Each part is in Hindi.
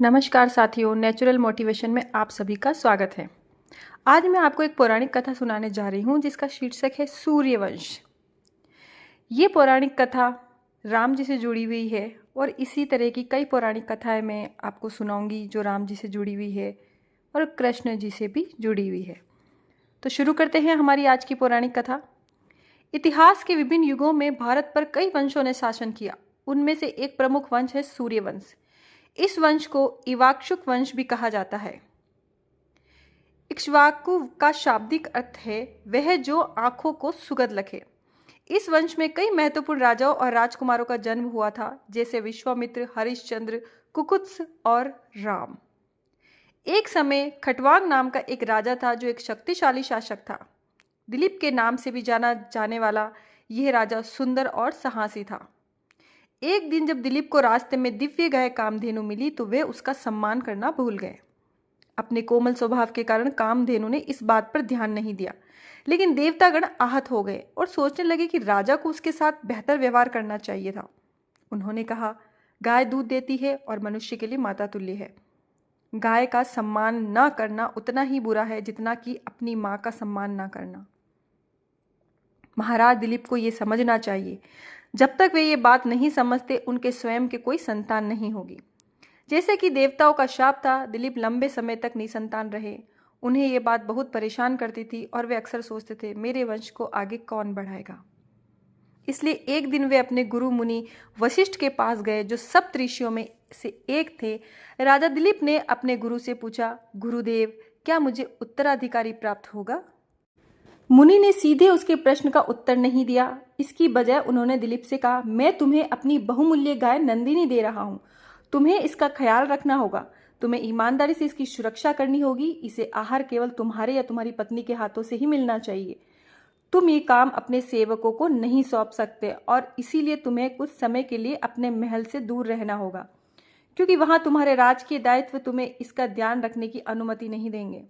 नमस्कार साथियों, नेचुरल मोटिवेशन में आप सभी का स्वागत है। आज मैं आपको एक पौराणिक कथा सुनाने जा रही हूँ जिसका शीर्षक है सूर्यवंश। ये पौराणिक कथा राम जी से जुड़ी हुई है और इसी तरह की कई पौराणिक कथाएं मैं आपको सुनाऊंगी जो राम जी से जुड़ी हुई है और कृष्ण जी से भी जुड़ी हुई है। तो शुरू करते हैं हमारी आज की पौराणिक कथा। इतिहास के विभिन्न युगों में भारत पर कई वंशों ने शासन किया। उनमें से एक प्रमुख वंश है सूर्यवंश। इस वंश को इक्ष्वाकु वंश भी कहा जाता है। इक्ष्वाकु का शाब्दिक अर्थ है वह जो आंखों को सुगंध लखे। इस वंश में कई महत्वपूर्ण राजाओं और राजकुमारों का जन्म हुआ था, जैसे विश्वामित्र, हरिश्चंद्र, कुकुत्स और राम। एक समय खटवांग नाम का एक राजा था जो एक शक्तिशाली शासक था। दिलीप के नाम से भी जाना जाने वाला यह राजा सुंदर और साहसी था। एक दिन जब दिलीप को रास्ते में दिव्य गाय कामधेनु मिली तो वे उसका सम्मान करना भूल गए। अपने कोमल स्वभाव के कारण कामधेनु ने इस बात पर ध्यान नहीं दिया, लेकिन देवतागण आहत हो गए और सोचने लगे कि राजा को उसके साथ बेहतर व्यवहार करना चाहिए था। उन्होंने कहा, गाय दूध देती है और मनुष्य के लिए माता तुल्य है। गाय का सम्मान न करना उतना ही बुरा है जितना कि अपनी माँ का सम्मान न करना। महाराज दिलीप को यह समझना चाहिए। जब तक वे ये बात नहीं समझते उनके स्वयं के कोई संतान नहीं होगी। जैसे कि देवताओं का शाप था, दिलीप लंबे समय तक निसंतान रहे। उन्हें ये बात बहुत परेशान करती थी और वे अक्सर सोचते थे, मेरे वंश को आगे कौन बढ़ाएगा। इसलिए एक दिन वे अपने गुरु मुनि वशिष्ठ के पास गए, जो सप्त ऋषियों में से एक थे। राजा दिलीप ने अपने गुरु से पूछा, गुरुदेव, क्या मुझे उत्तराधिकारी प्राप्त होगा? मुनि ने सीधे उसके प्रश्न का उत्तर नहीं दिया। इसकी बजाय उन्होंने दिलीप से कहा, मैं तुम्हें अपनी बहुमूल्य गाय नंदिनी दे रहा हूं। तुम्हें इसका ख्याल रखना होगा। तुम्हें ईमानदारी से इसकी सुरक्षा करनी होगी। इसे आहार केवल तुम्हारे या तुम्हारी पत्नी के हाथों से ही मिलना चाहिए। तुम ये काम अपने सेवकों को नहीं सौंप सकते और इसीलिए तुम्हें कुछ समय के लिए अपने महल से दूर रहना होगा, क्योंकि वहां तुम्हारे राज के दायित्व तुम्हें इसका ध्यान रखने की अनुमति नहीं देंगे।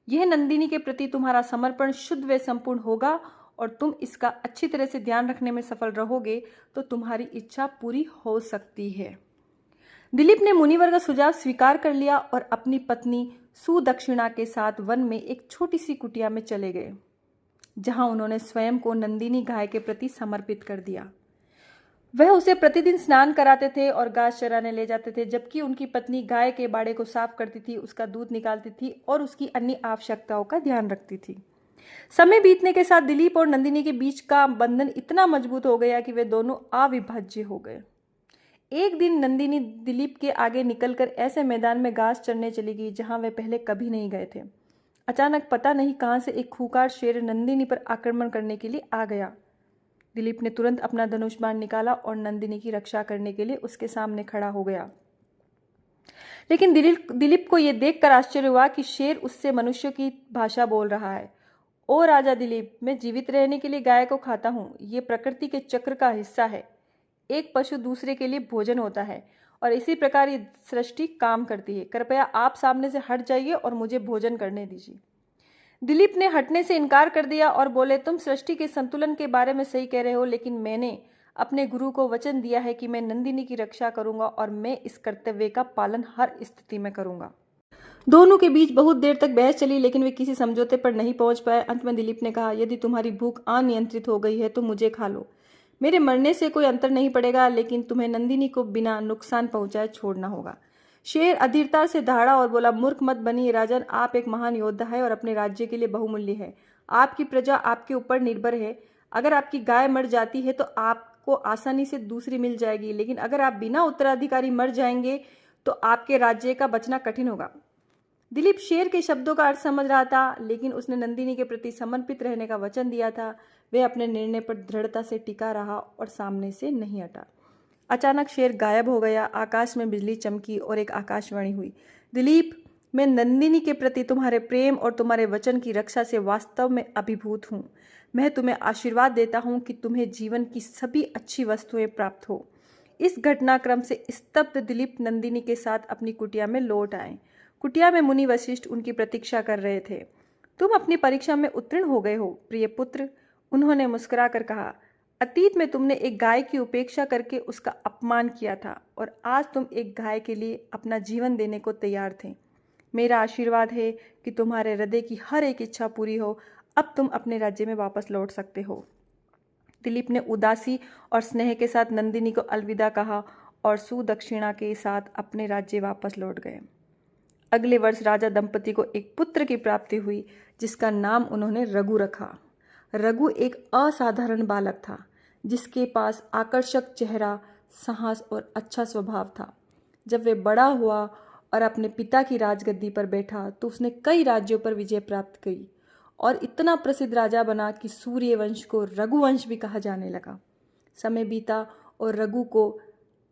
यह नंदिनी के प्रति तुम्हारा समर्पण शुद्ध व संपूर्ण होगा और तुम इसका अच्छी तरह से ध्यान रखने में सफल रहोगे तो तुम्हारी इच्छा पूरी हो सकती है। दिलीप ने मुनिवर का सुझाव स्वीकार कर लिया और अपनी पत्नी सुदक्षिणा के साथ वन में एक छोटी सी कुटिया में चले गए, जहां उन्होंने स्वयं को नंदिनी गाय के प्रति समर्पित कर दिया। वह उसे प्रतिदिन स्नान कराते थे और घास चराने ले जाते थे, जबकि उनकी पत्नी गाय के बाड़े को साफ करती थी, उसका दूध निकालती थी और उसकी अन्य आवश्यकताओं का ध्यान रखती थी। समय बीतने के साथ दिलीप और नंदिनी के बीच का बंधन इतना मजबूत हो गया कि वे दोनों अविभाज्य हो गए। एक दिन नंदिनी दिलीप के आगे निकलकर ऐसे मैदान में घास चरने चली गई जहां वे पहले कभी नहीं गए थे। अचानक पता नहीं कहां से एक खूंखार शेर नंदिनी पर आक्रमण करने के लिए आ गया। दिलीप ने तुरंत अपना धनुष बाण निकाला और नंदिनी की रक्षा करने के लिए उसके सामने खड़ा हो गया। लेकिन दिलीप को यह देखकर आश्चर्य हुआ कि शेर उससे मनुष्य की भाषा बोल रहा है। ओ राजा दिलीप, मैं जीवित रहने के लिए गाय को खाता हूँ। ये प्रकृति के चक्र का हिस्सा है। एक पशु दूसरे के लिए भोजन होता है और इसी प्रकार ये सृष्टि काम करती है। कृपया आप सामने से हट जाइए और मुझे भोजन करने दीजिए। दिलीप ने हटने से इनकार कर दिया और बोले, तुम सृष्टि के संतुलन के बारे में सही कह रहे हो, लेकिन मैंने अपने गुरु को वचन दिया है कि मैं नंदिनी की रक्षा करूंगा और मैं इस कर्तव्य का पालन हर स्थिति में करूंगा। दोनों के बीच बहुत देर तक बहस चली, लेकिन वे किसी समझौते पर नहीं पहुंच पाए। अंत में दिलीप ने कहा, यदि तुम्हारी भूख अनियंत्रित हो गई है तो मुझे खा लो। मेरे मरने से कोई अंतर नहीं पड़ेगा, लेकिन तुम्हें नंदिनी को बिना नुकसान पहुंचाए छोड़ना होगा। शेर अधीरता से दहाड़ा और बोला, मूर्ख मत बनिए राजन, आप एक महान योद्धा है और अपने राज्य के लिए बहुमूल्य है। आपकी प्रजा आपके ऊपर निर्भर है। अगर आपकी गाय मर जाती है तो आपको आसानी से दूसरी मिल जाएगी, लेकिन अगर आप बिना उत्तराधिकारी मर जाएंगे तो आपके राज्य का बचना कठिन होगा। दिलीप शेर के शब्दों का अर्थ समझ रहा था, लेकिन उसने नंदिनी के प्रति समर्पित रहने का वचन दिया था। वह अपने निर्णय पर दृढ़ता से टिका रहा और सामने से नहीं हटा। अचानक शेर गायब हो गया। आकाश में बिजली चमकी और एक आकाशवाणी हुई, दिलीप, मैं नंदिनी के प्रति तुम्हारे प्रेम और तुम्हारे वचन की रक्षा से वास्तव में अभिभूत हूँ। मैं तुम्हें आशीर्वाद देता हूँ कि तुम्हें जीवन की सभी अच्छी वस्तुएं प्राप्त हो। इस घटनाक्रम से स्तब्ध दिलीप नंदिनी के साथ अपनी कुटिया में लौट आए। कुटिया में मुनि वशिष्ठ उनकी प्रतीक्षा कर रहे थे। तुम अपनी परीक्षा में उत्तीर्ण हो गए हो प्रिय पुत्र, उन्होंने मुस्कुराकर कहा। अतीत में तुमने एक गाय की उपेक्षा करके उसका अपमान किया था और आज तुम एक गाय के लिए अपना जीवन देने को तैयार थे। मेरा आशीर्वाद है कि तुम्हारे हृदय की हर एक इच्छा पूरी हो। अब तुम अपने राज्य में वापस लौट सकते हो। दिलीप ने उदासी और स्नेह के साथ नंदिनी को अलविदा कहा और सुदक्षिणा के साथ अपने राज्य वापस लौट गए। अगले वर्ष राजा दंपति को एक पुत्र की प्राप्ति हुई जिसका नाम उन्होंने रघु रखा। रघु एक असाधारण बालक था जिसके पास आकर्षक चेहरा, साहस और अच्छा स्वभाव था। जब वे बड़ा हुआ और अपने पिता की राजगद्दी पर बैठा तो उसने कई राज्यों पर विजय प्राप्त की और इतना प्रसिद्ध राजा बना कि सूर्यवंश को रघुवंश भी कहा जाने लगा। समय बीता और रघु को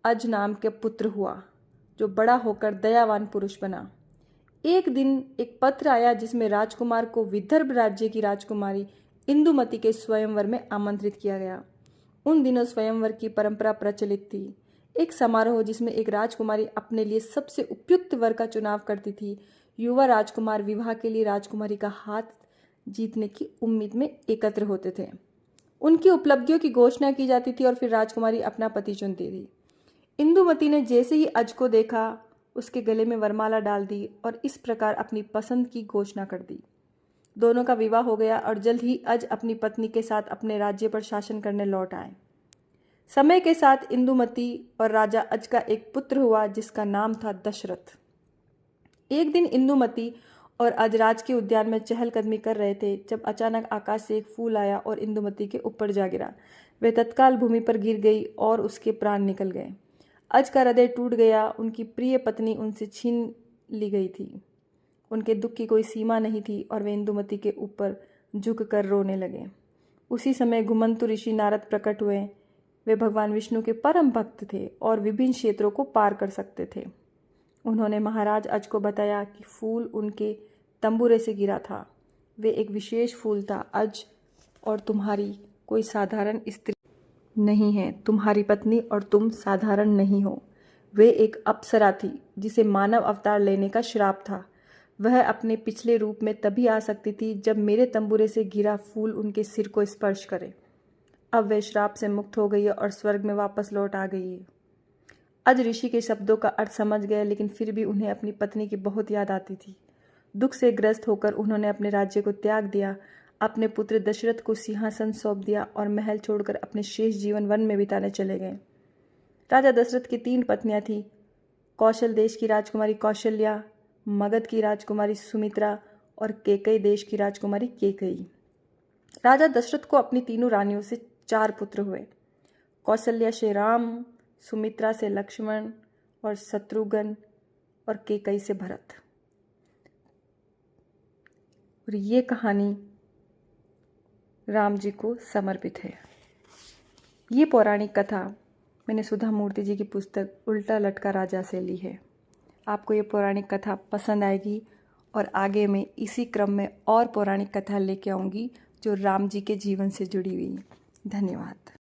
अज नाम के पुत्र हुआ जो बड़ा होकर दयावान पुरुष बना। एक दिन एक पत्र आया जिसमें राजकुमार को विदर्भ राज्य की राजकुमारी इंदुमती के स्वयंवर में आमंत्रित किया गया। उन दिनों स्वयंवर की परंपरा प्रचलित थी। एक समारोह जिसमें एक राजकुमारी अपने लिए सबसे उपयुक्त वर का चुनाव करती थी। युवा राजकुमार विवाह के लिए राजकुमारी का हाथ जीतने की उम्मीद में एकत्र होते थे। उनकी उपलब्धियों की घोषणा की जाती थी और फिर राजकुमारी अपना पति चुनती थी। इंदुमती ने जैसे ही अज को देखा उसके गले में वरमाला डाल दी और इस प्रकार अपनी पसंद की घोषणा कर दी। दोनों का विवाह हो गया और जल्द ही अज अपनी पत्नी के साथ अपने राज्य पर शासन करने लौट आए। समय के साथ इंदुमती और राजा अज का एक पुत्र हुआ जिसका नाम था दशरथ। एक दिन इंदुमती और अज राज के उद्यान में चहलकदमी कर रहे थे जब अचानक आकाश से एक फूल आया और इंदुमती के ऊपर जा गिरा। वे तत्काल भूमि पर गिर गई और उसके प्राण निकल गए। अज का हृदय टूट गया। उनकी प्रिय पत्नी उनसे छीन ली गई थी। उनके दुख की कोई सीमा नहीं थी और वे इंदुमती के ऊपर झुककर रोने लगे। उसी समय घुमंतु ऋषि नारद प्रकट हुए। वे भगवान विष्णु के परम भक्त थे और विभिन्न क्षेत्रों को पार कर सकते थे। उन्होंने महाराज अज को बताया कि फूल उनके तंबूरे से गिरा था। वे एक विशेष फूल था। अज और तुम्हारी कोई साधारण स्त्री नहीं है। तुम्हारी पत्नी और तुम साधारण नहीं हो। वे एक अप्सरा थी जिसे मानव अवतार लेने का श्राप था। वह अपने पिछले रूप में तभी आ सकती थी जब मेरे तंबूरे से गिरा फूल उनके सिर को स्पर्श करे। अब वह श्राप से मुक्त हो गई है और स्वर्ग में वापस लौट आ गई है। अज ऋषि के शब्दों का अर्थ समझ गए, लेकिन फिर भी उन्हें अपनी पत्नी की बहुत याद आती थी। दुख से ग्रस्त होकर उन्होंने अपने राज्य को त्याग दिया, अपने पुत्र दशरथ को सिंहासन सौंप दिया और महल छोड़कर अपने शेष जीवन वन में बिताने चले गए। राजा दशरथ की 3 पत्नियां थीं। कौशल देश की राजकुमारी कौशल्या, मगध की राजकुमारी सुमित्रा और केकई देश की राजकुमारी केकई। राजा दशरथ को अपनी 3 रानियों से 4 पुत्र हुए। कौशल्या से राम, सुमित्रा से लक्ष्मण और शत्रुघ्न और केकई से भरत। और ये कहानी राम जी को समर्पित है। ये पौराणिक कथा मैंने सुधा मूर्ति जी की पुस्तक उल्टा लटका राजा से ली है। आपको ये पौराणिक कथा पसंद आएगी और आगे मैं इसी क्रम में और पौराणिक कथा लेके आऊँगी जो राम जी के जीवन से जुड़ी हुई। धन्यवाद।